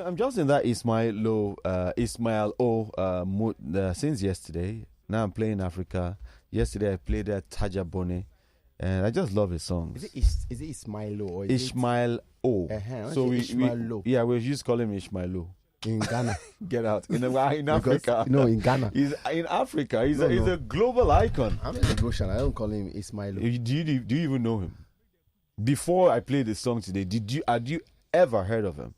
I'm just in that Ismail mood since yesterday. Now I'm playing Africa. Yesterday I played Taja Bone, and I just love his songs. Is it Ismailo or Ishmael O? So we used to call him Ishmael in Ghana? Get out in Africa. No, in Ghana. He's in Africa. He's a global icon. I'm in the Goshen. I don't call him Ismailo. Do you even know him? Before I played the song today, had you ever heard of him?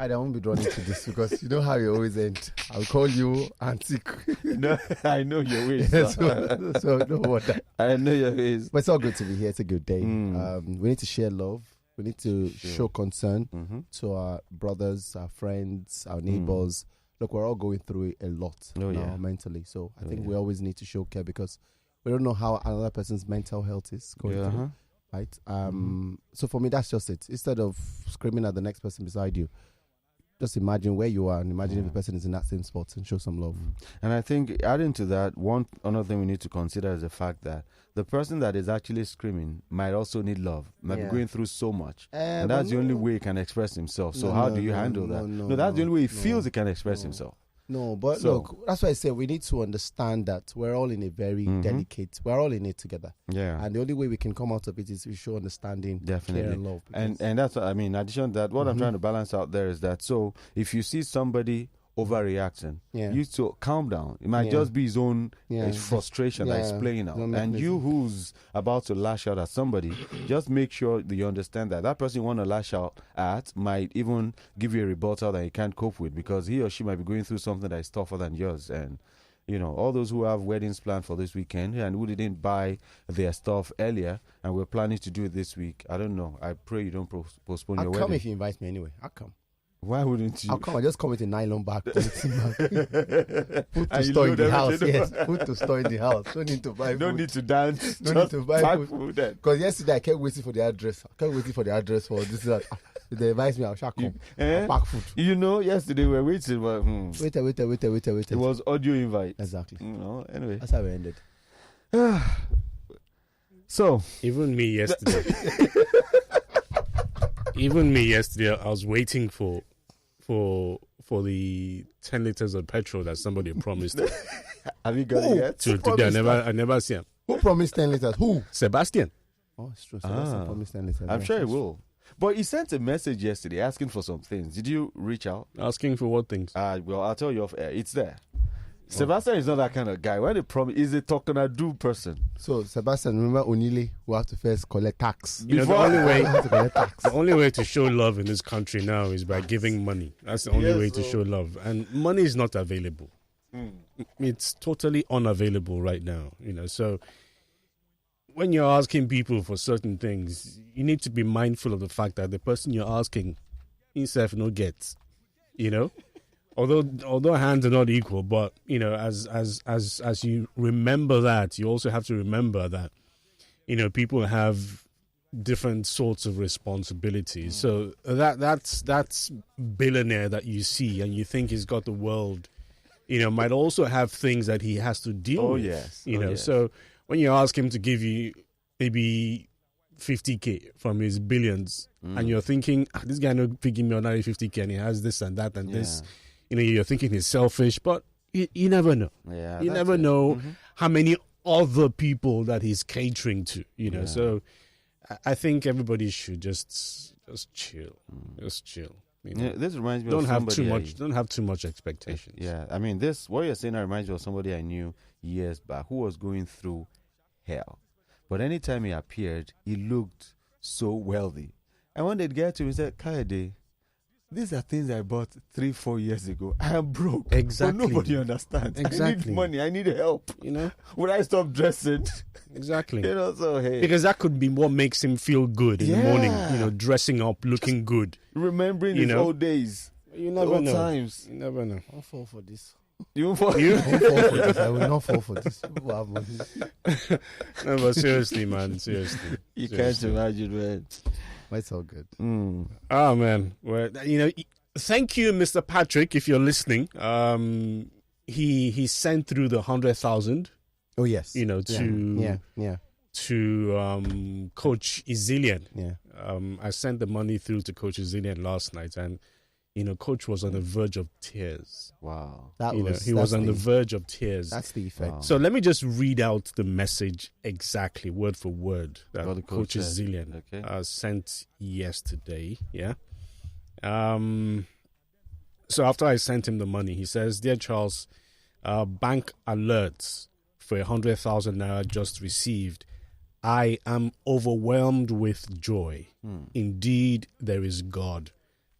I won't be drawn into this because you know how you always end. I'll call you antique. No, I know your ways. So no wonder. I know your ways. But it's all good to be here. It's a good day. We need to share love. We need to show concern to our brothers, our friends, our neighbors. Look, we're all going through a lot mentally. So I think we always need to show care because we don't know how another person's mental health is going through. Right? So for me, that's just it. Instead of screaming at the next person beside you, just imagine where you are and imagine if the person is in that same spot and show some love. And I think adding to that, another thing we need to consider is the fact that the person that is actually screaming might also need love, might be going through so much. And that's the only way he can express himself. So how do you handle that? No, that's the only way he feels he can express himself. No, but look, that's why I say we need to understand that we're all in a very delicate, we're all in it together. Yeah. And the only way we can come out of it is to show understanding, care, and love. And that's what I mean. In addition to that, what I'm trying to balance out there is that, so if you see somebody overreacting, you need to calm down. It might just be his own frustration that is playing out. And you who's about to lash out at somebody, just make sure that you understand that person you want to lash out at might even give you a rebuttal that you can't cope with because he or she might be going through something that is tougher than yours. And all those who have weddings planned for this weekend and who didn't buy their stuff earlier and we're planning to do it this week, I don't know. I pray you don't postpone your wedding. I'll come if you invite me anyway. I'll come. Why wouldn't you? I'll come. I just come with a nylon bag. Food to store in the house. Yes, food to store in the house. Don't need to buy food. Don't need to dance. Don't need to buy food. Because yesterday I kept waiting for the address. For this. That. They advised me, I'll come. I'll pack food. Yesterday we were waiting. But, Wait. It was audio invite. Exactly. Anyway. That's how we ended. So. Even me yesterday. I was waiting for the 10 liters of petrol that somebody promised. Have you got it yet? Today I never see him. Who promised 10 liters? Who? Sebastian. Oh, it's true. Sebastian promised 10 liters. I'm sure he will. But he sent a message yesterday asking for some things. Did you reach out? Asking for what things? Well, I'll tell you off air. It's there. Sebastian is not that kind of guy. When they promise, he's a talk and a do person. So Sebastian, remember Onile, we have to first collect tax. The only way to show love in this country now is by giving money. That's the only way to show love. And money is not available. It's totally unavailable right now. So when you're asking people for certain things, you need to be mindful of the fact that the person you're asking himself no gets. Although hands are not equal, but as you remember that, you also have to remember that people have different sorts of responsibilities. So that's billionaire that you see and you think he's got the world, might also have things that he has to deal with. Yes. So when you ask him to give you maybe 50K from his billions, and you're thinking, this guy not picking me on 50K, and he has this and that and this. You're thinking he's selfish, but you never know. Yeah, you never know how many other people that he's catering to. So I think everybody should just chill, just chill. This reminds me. Don't have too much expectations. Yeah, I mean, what you're saying reminds me of somebody I knew years back who was going through hell, but anytime he appeared, he looked so wealthy. And when they'd get to him, he said, "Kayode, these are things I bought 3-4 years ago. I am broke." Exactly. But nobody understands. Exactly. I need money. I need help. Would I stop dressing? Exactly. So hey. Because that could be what makes him feel good in the morning. Dressing up, looking good. Remembering his old days. You never know. Times. You never know. I'll fall for this. You won't fall? I won't fall for this. I will not fall for this. People have money. No, but seriously, man. Seriously. You can't imagine, man. It's all good. Oh, man. Well, thank you, Mr. Patrick, if you're listening. He sent through the 100,000. Oh, yes. To to Coach Izilian. Yeah. I sent the money through to Coach Izilian last night, and Coach was on the verge of tears. Wow. He was on the verge of tears. That's the effect. Wow. So let me just read out the message exactly, word for word, that Coach Izilian sent yesterday. Yeah. So after I sent him the money, he says, "Dear Charles, bank alerts for 100,000 naira just received. I am overwhelmed with joy. Indeed, there is God.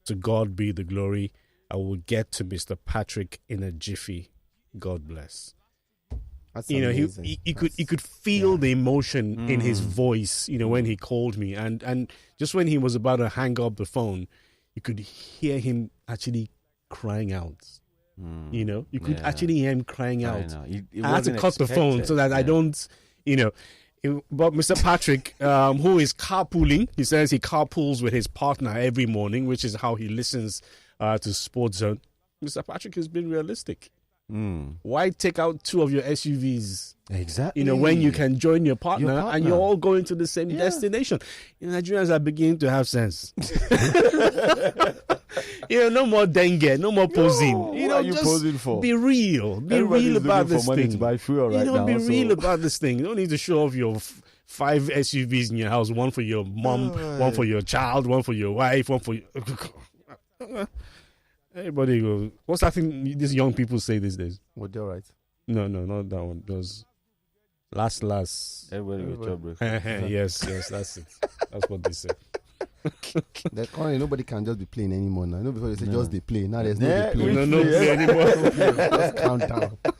To God be the glory. I will get to Mr. Patrick in a jiffy. God bless." That's he could feel the emotion in his voice, when he called me, and just when he was about to hang up the phone, you could hear him actually crying out. You could actually hear him crying out. I had to cut the phone so that I don't, But Mr. Patrick, who is carpooling, he says he carpools with his partner every morning, which is how he listens to Sports Zone. Mr. Patrick has been realistic. Why take out two of your SUVs? Exactly. When you can join your partner and you're all going to the same destination. Nigerians are beginning to have sense. No more dengue, no more posing. What are you just posing for? Be real. Be real about this thing. To buy fuel right now, be real about this thing. You don't need to show off your 5 SUVs in your house. One for your mom, one for your child, one for your wife, one for you. Everybody goes, what's that thing these young people say these days? Well, they're right. No, not that one. Those last. Everybody with job break. Yes, that's it. That's what they say. Nobody can just be playing anymore now. Before they say just they play. Now there's no play. No play anymore. Just calm down. Take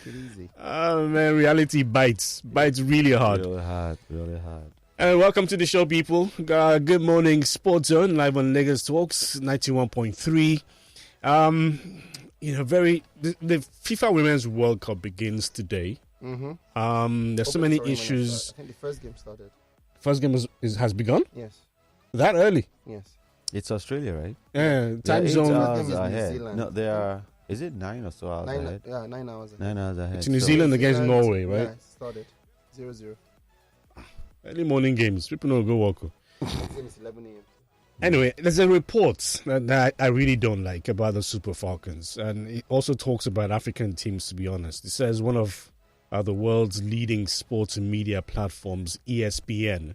it easy. Oh man, reality bites really hard. Really hard. And welcome to the show, people. Good morning, Sports Zone, live on Lagos Talks 91.3. The FIFA Women's World Cup begins today. There's so many issues. I think the first game started. First game has begun? Yes. That early? Yes. It's Australia, right? Yeah, time zone. 8 hours ahead. No, they are. Is it 9 or so hours ahead? Yeah, 9 hours ahead. 9 hours ahead. It's New Zealand against Norway, right? Yeah, it started 0-0. Early morning games. People don't go walk. It's 11 a.m. Anyway, there's a report that I really don't like about the Super Falcons. And it also talks about African teams, to be honest. It says one of the world's leading sports and media platforms, ESPN,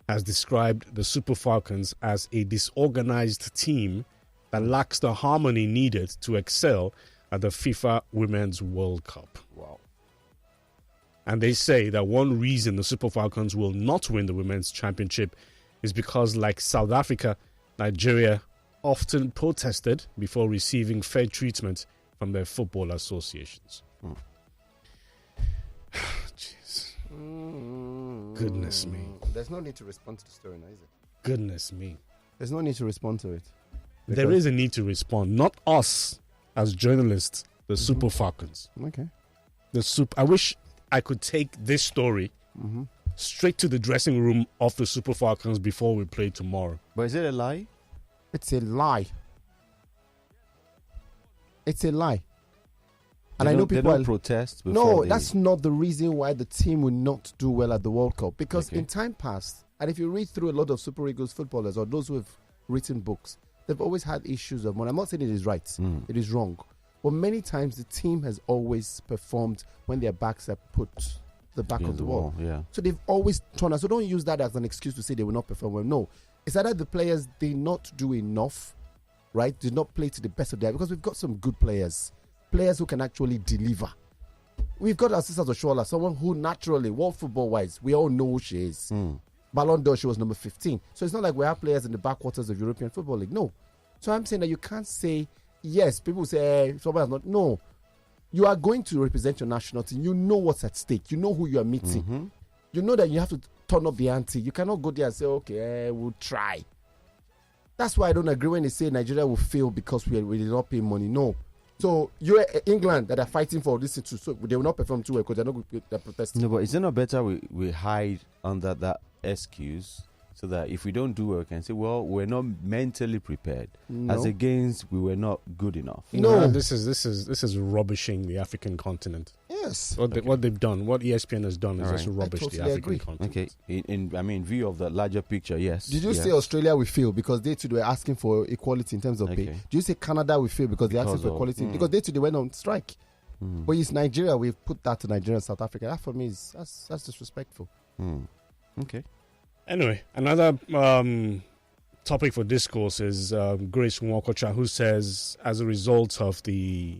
has described the Super Falcons as a disorganized team that lacks the harmony needed to excel at the FIFA Women's World Cup. Wow. And they say that one reason the Super Falcons will not win the Women's Championship is because, like South Africa, Nigeria often protested before receiving fair treatment from their football associations. Jeez. Goodness me. There's no need to respond to the story now, is it? Goodness me. There's no need to respond to it. There is a need to respond. Not us as journalists, the Super Falcons. Okay. I wish I could take this story straight to the dressing room of the Super Falcons before we play tomorrow. But is it a lie? It's a lie. It's a lie. And I know people don't protest. No, that's not the reason why the team will not do well at the World Cup. Because in time past, and if you read through a lot of Super Eagles footballers or those who have written books, they've always had issues of money. I'm not saying it is right. It is wrong. But many times the team has always performed when their backs are put the back of the wall. Yeah. So they've always turned out. So don't use that as an excuse to say they will not perform well. No. It's either the players did not do enough, right? Did not play to the best of their, because we've got some good players who can actually deliver. We've got our sister Oshoala, someone who naturally, world football-wise, we all know who she is. Ballon d'Or, she was number 15. So it's not like we have players in the backwaters of European Football League. No. So I'm saying that you can't say, yes, people say, someone has not. No. You are going to represent your national team. You know what's at stake. You know who you are meeting. You know that you have to turn up the ante. You cannot go there and say, okay, we'll try. That's why I don't agree when they say Nigeria will fail because we did not pay money. No. So you're England that are fighting for this too. So they will not perform too well because they're not protesting. No, but is it not better we hide under that excuse So that if we don't do well, we can say, well, we're not mentally prepared. As against, we were not good enough. No, this is rubbishing the African continent. Yes. What they've done, what ESPN has done, is just rubbish the African continent. Okay. In view of the larger picture, yes. Did you say Australia will fail because they too were asking for equality in terms of pay? Did you say Canada will fail because they're asking for equality? Because they too they went on strike. But it's Nigeria. We've put that to Nigeria and South Africa. That for me that's disrespectful. Okay. Anyway, another topic for discourse is Grace Nwakocha, who says, as a result of the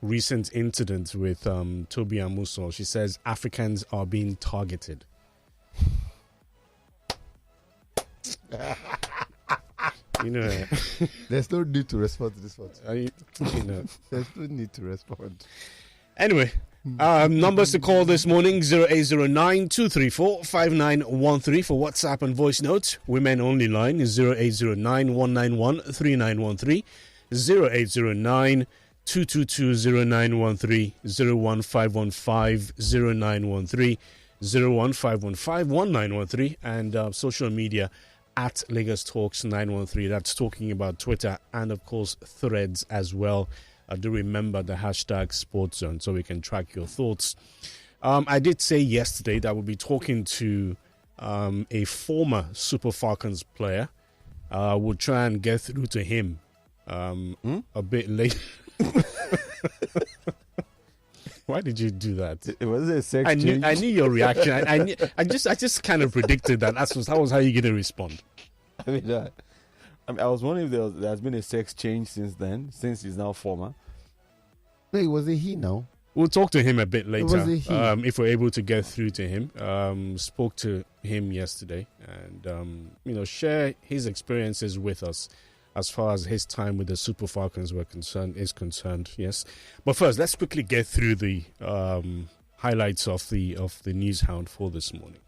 recent incident with Toby Amuso, she says Africans are being targeted. There's no need to respond to this one. There's no need to respond. Anyway, numbers to call this morning: 0809-234-5913 for WhatsApp and voice notes. Women only line is 0809-191-3913, 0809-222-0913, 01515-0913, 01515-1913, and social media at Lagos Talks 913. That's talking about Twitter and of course Threads as well. Do remember the hashtag SportsZone so we can track your thoughts. I did say yesterday that we'll be talking to a former Super Falcons player. We'll try and get through to him a bit later. Why did you do that? It was a sex I knew your reaction. I just kind of predicted that. That was how you're going to respond. I was wondering if there has been a sex change since then, since he's now former. Wait, was it he now? We'll talk to him a bit later. Was it he? If we're able to get through to him. Spoke to him yesterday and, share his experiences with us as far as his time with the Super Falcons is concerned, yes. But first, let's quickly get through the highlights of the News Hound for this morning.